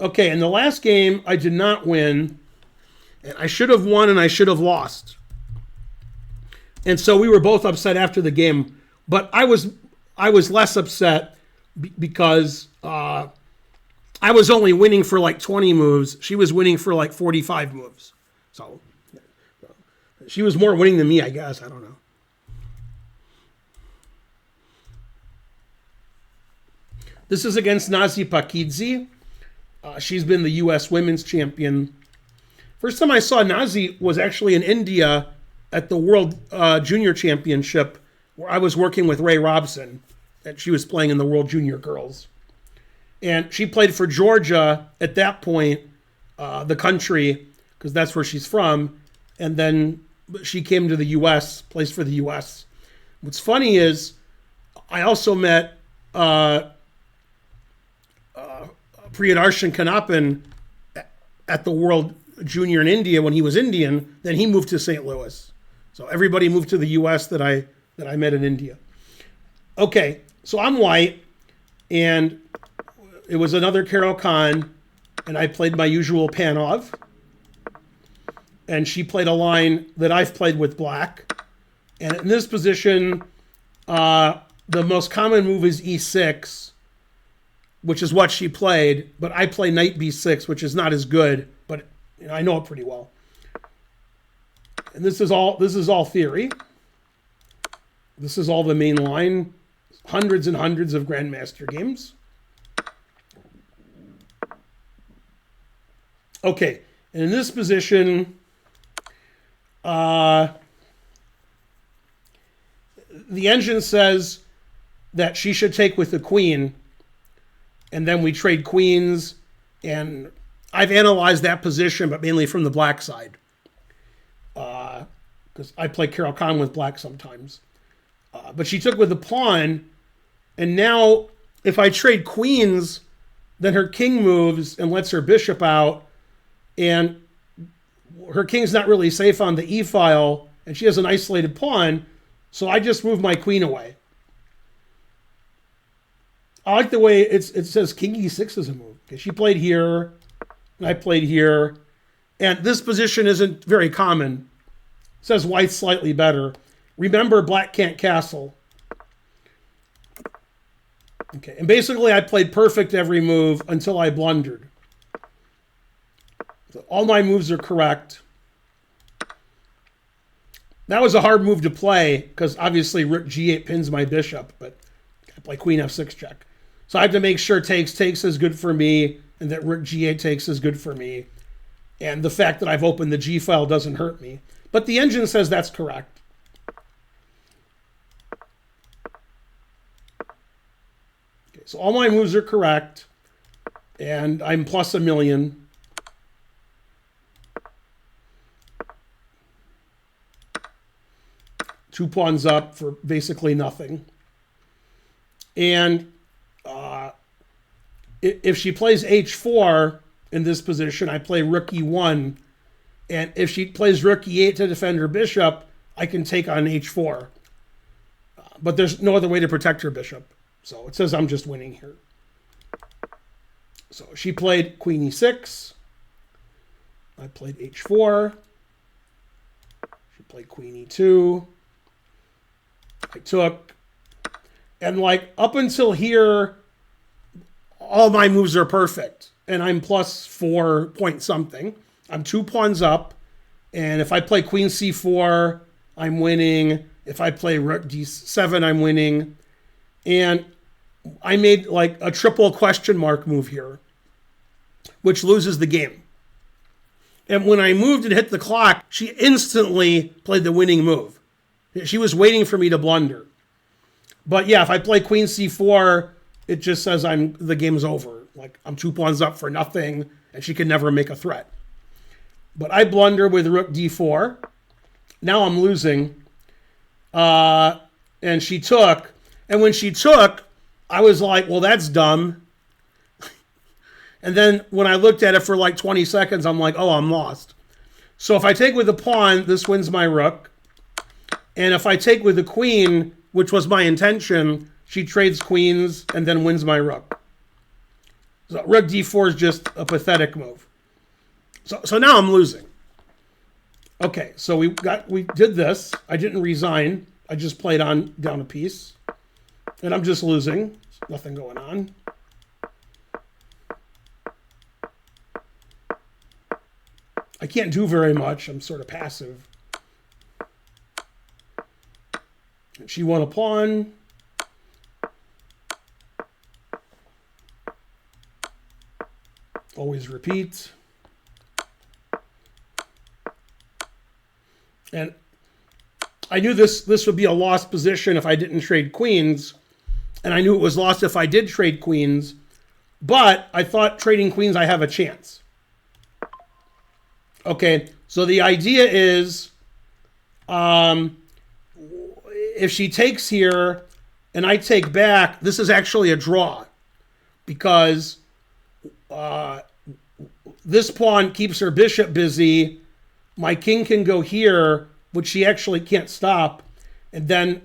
Okay, in the last game, I did not win. And I should have won and I should have lost. And so we were both upset after the game. But I was less upset because I was only winning for like 20 moves. She was winning for like 45 moves. So she was more winning than me, I guess. I don't know. This is against Nazí Paikidze. She's been the U.S. women's champion. First time I saw Nazí was actually in India at the World Junior Championship, where I was working with Ray Robson, and she was playing in the World Junior Girls. And she played for Georgia at that point, the country, because that's where she's from. And then she came to the U.S., placed for the U.S. What's funny is I also met Priyadarshan Kanappan at the World Junior in India when he was Indian. Then he moved to St. Louis. So everybody moved to the U.S. that I met in India. Okay, so I'm white, and it was another Carol Khan, and I played my usual Panov, and she played a line that I've played with black. And in this position, the most common move is E6, which is what she played, but I play knight B6, which is not as good, but I know it pretty well. And this is all theory. This is all the main line. Hundreds and hundreds of Grandmaster games. Okay, and in this position, the engine says that she should take with the queen, and then we trade queens, and I've analyzed that position, but mainly from the black side, because I play Carol Khan with black sometimes. But she took with the pawn, and now if I trade queens, then her king moves and lets her bishop out, and her king's not really safe on the e-file, and she has an isolated pawn, so I just move my queen away. I like the way it says king e6 is a move. Okay, she played here, and I played here, and this position isn't very common. It says white's slightly better. Remember, black can't castle. Okay, and basically I played perfect every move until I blundered. So all my moves are correct. That was a hard move to play because obviously rook g8 pins my bishop, but I play queen f6 check. So I have to make sure takes is good for me, and that rook g8 takes is good for me. And the fact that I've opened the g file doesn't hurt me. But the engine says that's correct. Okay, so all my moves are correct, and I'm plus 1,000,000. Two pawns up for basically nothing. And if she plays h4 in this position, I play rook e1. And if she plays rook e8 to defend her bishop, I can take on h4. But there's no other way to protect her bishop. So it says I'm just winning here. So she played queen e6. I played h4. She played queen e2. I took. And like up until here, all my moves are perfect. And I'm plus 4 point something. I'm 2 pawns up. And if I play queen c4, I'm winning. If I play rook d7, I'm winning. And I made like a triple question mark move here, which loses the game. And when I moved and hit the clock, she instantly played the winning move. She was waiting for me to blunder. But yeah, if I play queen c4, it just says the game's over. Like I'm 2 pawns up for nothing, and she can never make a threat. But I blunder with rook d4. Now I'm losing. And she took. And when she took, I was like, well, that's dumb. And then when I looked at it for like 20 seconds, I'm like, oh, I'm lost. So if I take with the pawn, this wins my rook. And if I take with the queen, which was my intention, she trades queens and then wins my rook. So rook d4 is just a pathetic move. So now I'm losing. Okay, so we did this. I didn't resign. I just played on down a piece. And I'm just losing. There's nothing going on. I can't do very much. I'm sort of passive. And she won a pawn. Always repeat. And I knew this would be a lost position if I didn't trade queens. And I knew it was lost if I did trade queens. But I thought trading queens, I have a chance. Okay, so the idea is if she takes here and I take back, this is actually a draw. Because this pawn keeps her bishop busy. My king can go here, which she actually can't stop. And then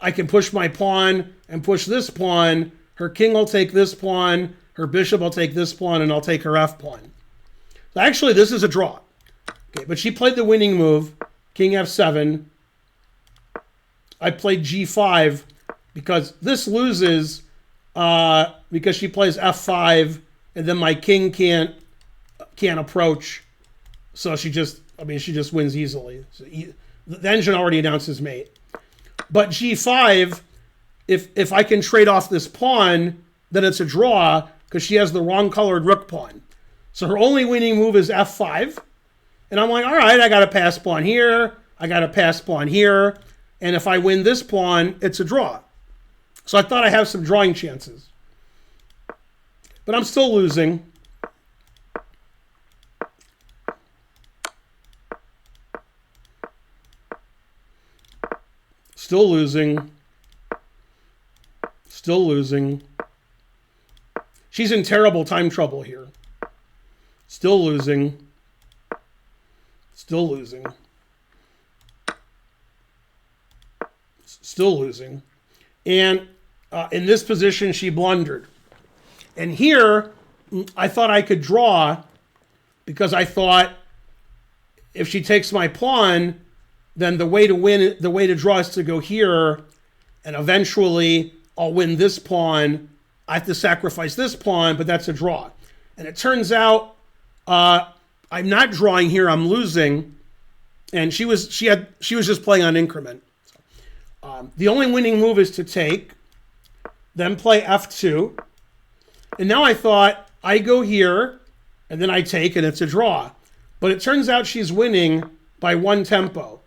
I can push my pawn and push this pawn. Her king will take this pawn. Her bishop will take this pawn, and I'll take her f pawn. So actually, this is a draw. Okay, but she played the winning move, king f7. I played g5 because this loses because she plays f5, and then my king can't approach. So she just wins easily. So the engine already announces mate. But g5, if I can trade off this pawn, then it's a draw because she has the wrong colored rook pawn. So her only winning move is f5. And I'm like, all right, I got a pass pawn here. I got a pass pawn here. And if I win this pawn, it's a draw. So I thought I have some drawing chances. But I'm still losing. Still losing. Still losing. She's in terrible time trouble here. Still losing. Still losing. Still losing. And in this position, she blundered. And here, I thought I could draw because I thought if she takes my pawn, then the way to draw is to go here, and eventually I'll win this pawn. I have to sacrifice this pawn, but that's a draw. And it turns out I'm not drawing here, I'm losing. And she was just playing on increment. The only winning move is to take, then play f2. And now I thought I go here, and then I take, and it's a draw. But it turns out she's winning by one tempo.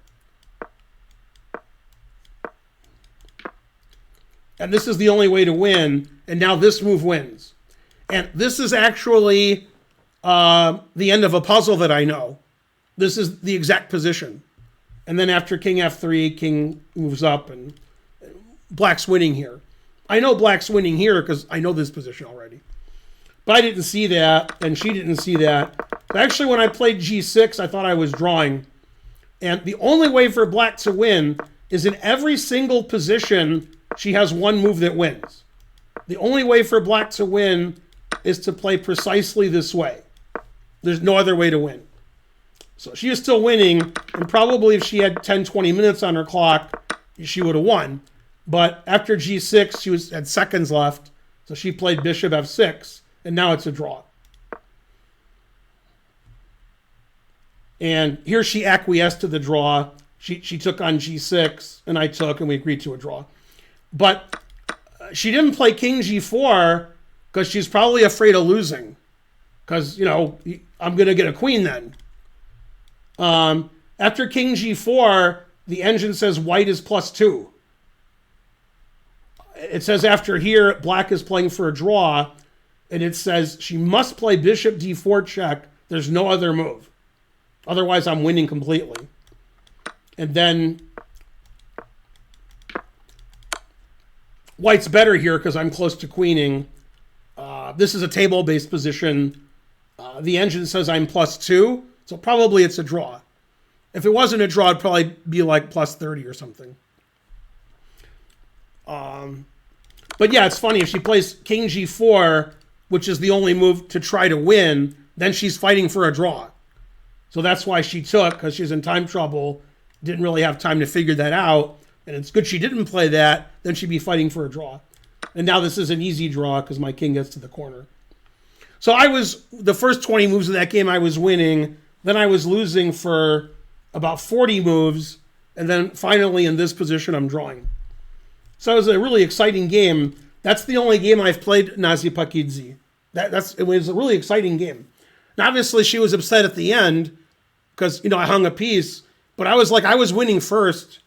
And this is the only way to win. And now this move wins. And this is actually the end of a puzzle that I know. This is the exact position. And then after king f3, king moves up, and black's winning here. I know black's winning here because I know this position already. But I didn't see that, and she didn't see that. Actually, when I played g6, I thought I was drawing. And the only way for black to win is in every single position, she has one move that wins. The only way for black to win is to play precisely this way. There's no other way to win. So she is still winning, and probably if she had 10, 20 minutes on her clock, she would have won. But after g6, she had seconds left, so she played bishop f6, and now it's a draw. And here she acquiesced to the draw. She took on g6, and I took, and we agreed to a draw. But she didn't play king g4 because she's probably afraid of losing. Because, I'm going to get a queen then. After king g4, the engine says white is +2. It says after here, black is playing for a draw. And it says she must play bishop d4 check. There's no other move. Otherwise, I'm winning completely. And then white's better here because I'm close to queening. This is a table-based position. The engine says I'm +2, so probably it's a draw. If it wasn't a draw, it'd probably be like +30 or something. But yeah, it's funny. If she plays king g4, which is the only move to try to win, then she's fighting for a draw. So that's why she took, because she's in time trouble, didn't really have time to figure that out. And it's good she didn't play that, then she'd be fighting for a draw. And now this is an easy draw because my king gets to the corner. So the first 20 moves of that game I was winning, then I was losing for about 40 moves, and then finally in this position I'm drawing. So it was a really exciting game. That's the only game I've played Nazí Paikidze. It was a really exciting game. And obviously she was upset at the end because, I hung a piece, but I was winning first,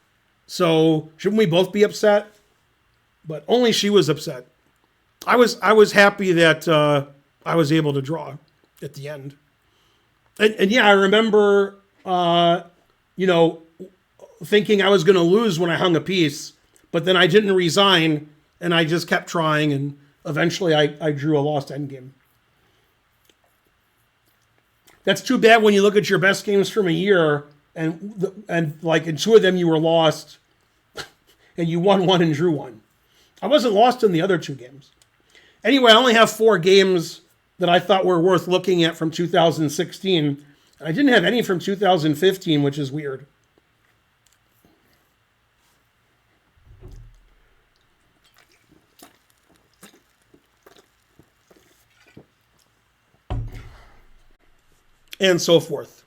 so shouldn't we both be upset? But only she was upset. I was happy that I was able to draw at the end. And yeah, I remember, thinking I was going to lose when I hung a piece, but then I didn't resign, and I just kept trying, and eventually I drew a lost endgame. That's too bad when you look at your best games from a year, and like in two of them you were lost, and you won one and drew one. I wasn't lost in the other two games. Anyway, I only have 4 games that I thought were worth looking at from 2016. I didn't have any from 2015, which is weird. And so forth.